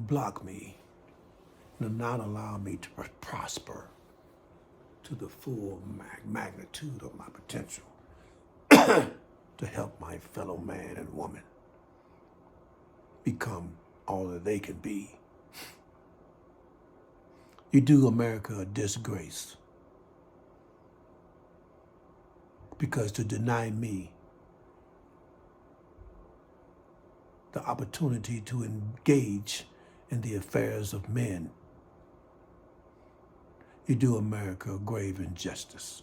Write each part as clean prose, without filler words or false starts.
block me and not allow me to prosper to the full magnitude of my potential to help my fellow man and woman become all that they can be. You do America a disgrace, because to deny me the opportunity to engage in the affairs of men, you do America a grave injustice.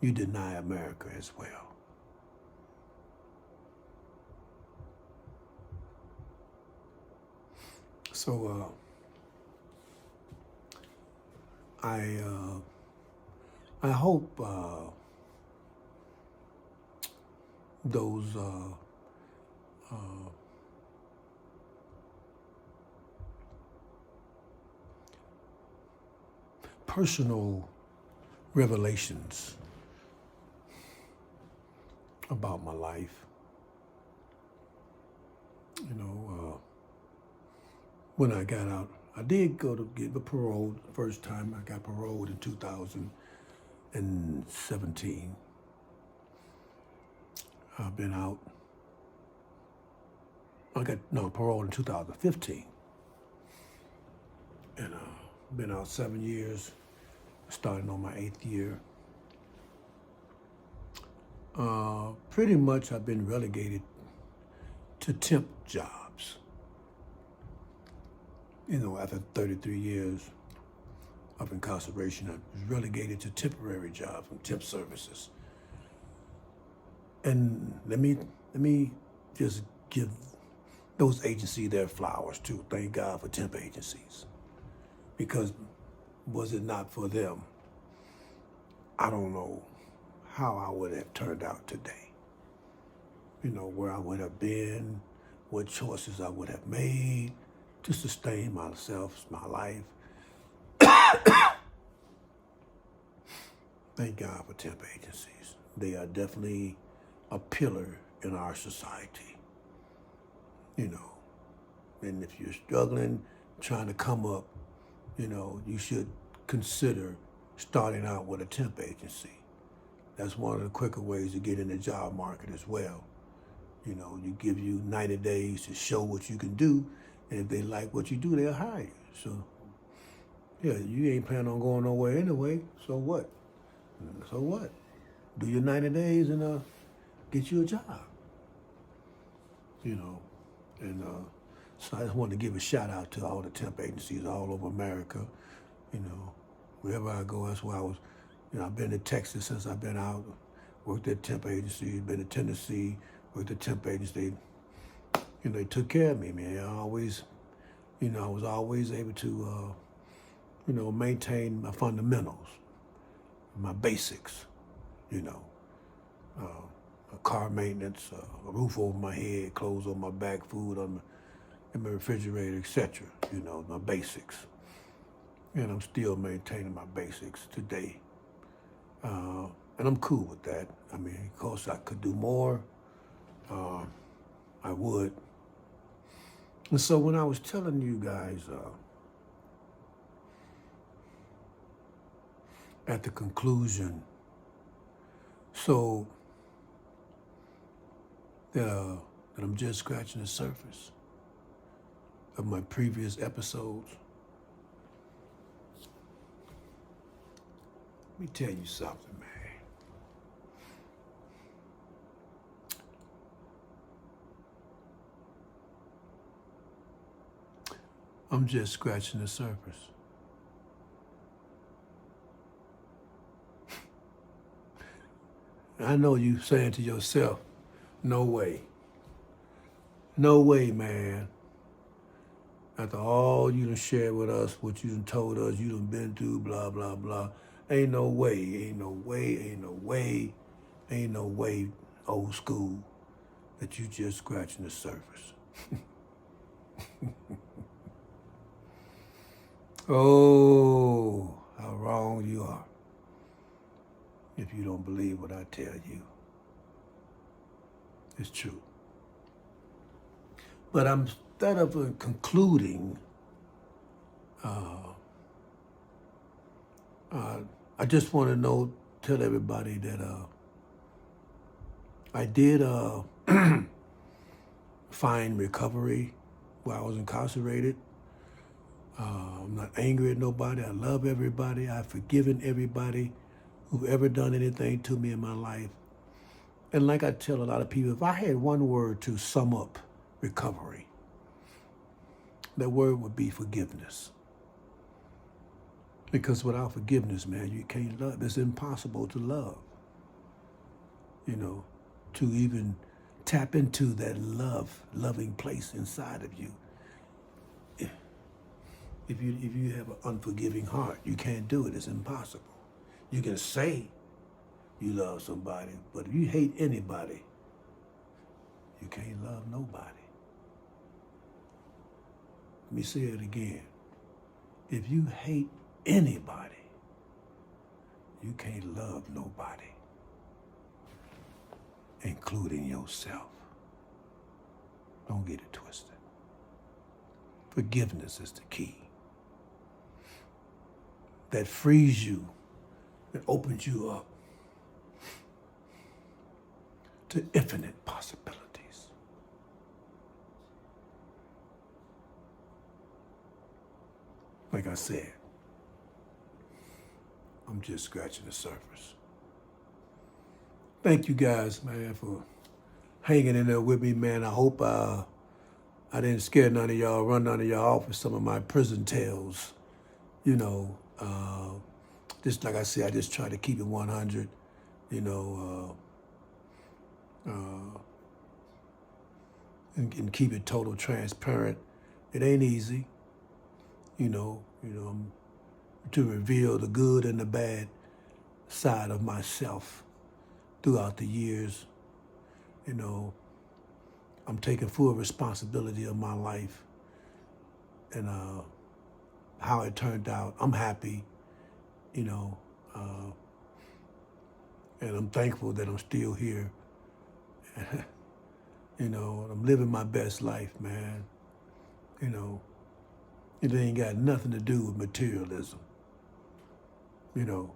You deny America as well. So I hope those personal revelations about my life, when I got out, I did go to get the parole the first time. I got paroled in 2017. I've been out. I got paroled in 2015, and been out 7 years, starting on my 8th year. Pretty much I've been relegated to temp jobs. After 33 years of incarceration, I was relegated to temporary jobs and temp services. And let me just give those agencies their flowers too. Thank God for temp agencies. Because was it not for them, I don't know how I would have turned out today. Where I would have been, what choices I would have made to sustain myself, my life. Thank God for temp agencies. They are definitely a pillar in our society. And if you're struggling, trying to come up, you should consider starting out with a temp agency. That's one of the quicker ways to get in the job market as well. You give you 90 days to show what you can do, and if they like what you do, they'll hire you. So, yeah, you ain't planning on going nowhere anyway, so what? So what? Do your 90 days and get you a job. And so I just wanted to give a shout out to all the temp agencies all over America. Wherever I go, that's where I was. I've been to Texas since I've been out, worked at temp agency, been to Tennessee, worked at temp agency. They took care of me, man. I was always able to, maintain my fundamentals, my basics, car maintenance, a roof over my head, clothes on my back, food in my refrigerator, etc. My basics. And I'm still maintaining my basics today. And I'm cool with that. Of course, I could do more. I would. And so when I was telling you guys at the conclusion, so that I'm just scratching the surface of my previous episodes, let me tell you something, man. I'm just scratching the surface. I know you saying to yourself, no way. No way, man. After all you done shared with us, what you done told us, you done been through, blah, blah, blah. Ain't no way, ain't no way, ain't no way, ain't no way, old school, that you just scratching the surface. Oh, how wrong you are if you don't believe what I tell you. It's true. But I'm instead of concluding, I just want to tell everybody that I did find recovery while I was incarcerated. I'm not angry at nobody. I love everybody. I've forgiven everybody who ever done anything to me in my life. And like I tell a lot of people, if I had one word to sum up recovery, that word would be forgiveness. Because without forgiveness, man, you can't love. It's impossible to love. You know, to even tap into that loving place inside of you. If you have an unforgiving heart, you can't do it. It's impossible. You can say you love somebody, but if you hate anybody, you can't love nobody. Let me say it again. If you hate anybody, you can't love nobody, including yourself. Don't get it twisted. Forgiveness is the key. That frees you, that opens you up to infinite possibilities. Like I said, I'm just scratching the surface. Thank you guys, man, for hanging in there with me, man. I hope I didn't scare none of y'all, run none of y'all off with some of my prison tales. You know, just like I said, I just try to keep it 100, you know, and keep it total transparent. It ain't easy, you know, to reveal the good and the bad side of myself throughout the years. You know, I'm taking full responsibility of my life and how it turned out. I'm happy, you know, and I'm thankful that I'm still here. You know, I'm living my best life, man. You know, it ain't got nothing to do with materialism. You know,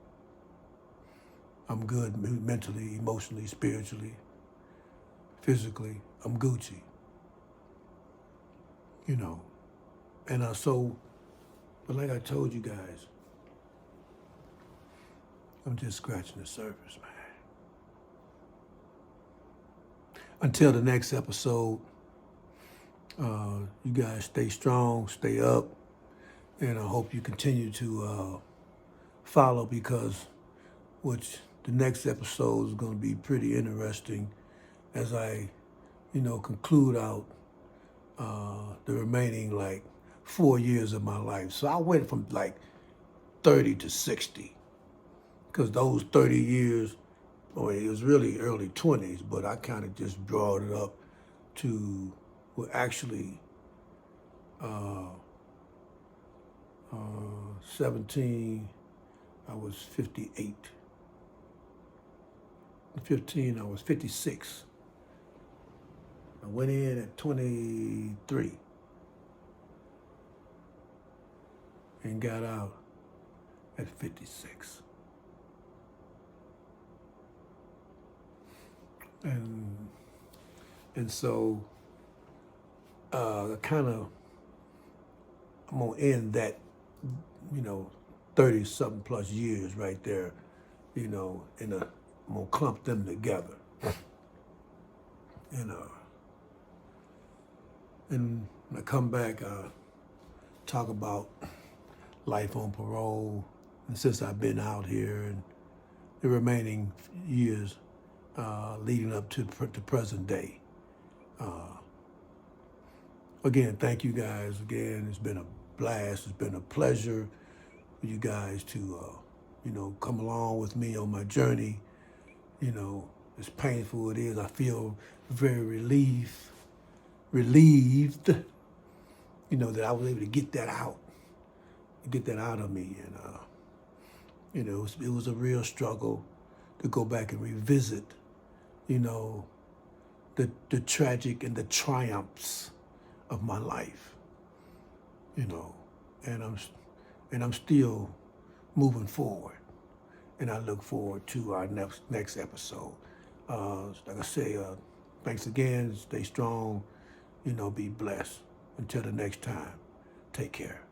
I'm good mentally, emotionally, spiritually, physically. I'm Gucci. You know, and but like I told you guys, I'm just scratching the surface, man. Until the next episode, you guys stay strong, stay up, and I hope you continue to follow, because the next episode is going to be pretty interesting as I, conclude out the remaining 4 years of my life. So I went from 30 to 60, because those 30 years, it was really early 20s, but I kind of just brought it up to, well, actually, 17, I was 58. 15, I was 56. I went in at 23 and got out at 56. And so I'm gonna end that, 30 something plus years right there, I'm gonna clump them together. And when I come back, talk about life on parole, and since I've been out here, and the remaining years leading up to the present day. Again, thank you guys. Again, it's been a blast. It's been a pleasure for you guys to, come along with me on my journey. As painful it is, I feel very relieved, that I was able to get that out of me. And, it was a real struggle to go back and revisit, the tragic and the triumphs of my life, you know, and I'm still moving forward, and I look forward to our next episode. Like I say, thanks again. Stay strong. Be blessed. Until the next time, take care.